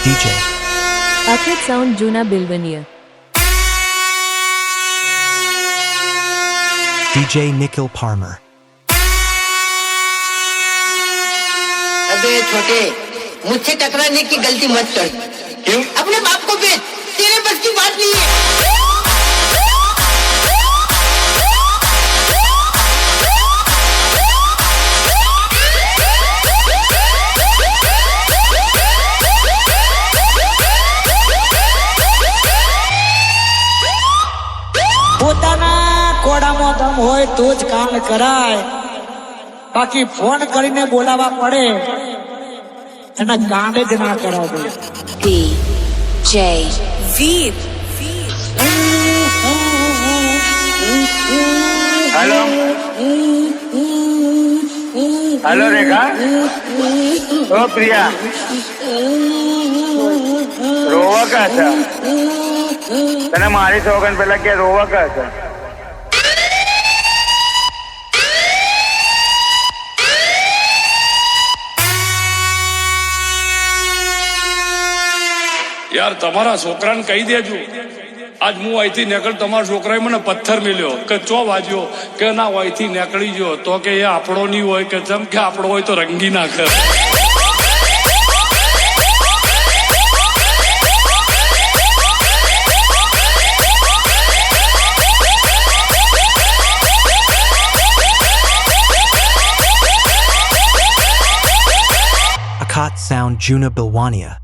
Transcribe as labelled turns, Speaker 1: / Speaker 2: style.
Speaker 1: DJ
Speaker 2: Akhit Sound Juna Bilvania.
Speaker 1: DJ Nikhil Parmar
Speaker 3: अबे छोटे, मुझसे टकराने की गलती मत कर। क्यों? अपने बाप को बेच, तेरे बस की बात नहीं है।
Speaker 4: પોતાના કોડામાં દમ હોય તો જ કામ કરાય, બાકી ફોન કરીને બોલાવવા પડે એના કાંડે જ ના કરાવે.
Speaker 2: DJ Veer.
Speaker 5: हेलो हेलो रेखा ओ प्रिया रोवा का था तने मारी सोगन पहला क्या रोवा का था
Speaker 6: यार तमारा छोकराने कही देजो आज हूँ अहींथी निकल तमारा छोकराए मने पत्थर मिल्यो के चो वाज्यो के ना अहींथी निकली गयो तो के ये आपड़ो नहीं होय के जम के आपड़ो होय तो रंगी नाखे.
Speaker 1: Akhit Sound Juna Bilwania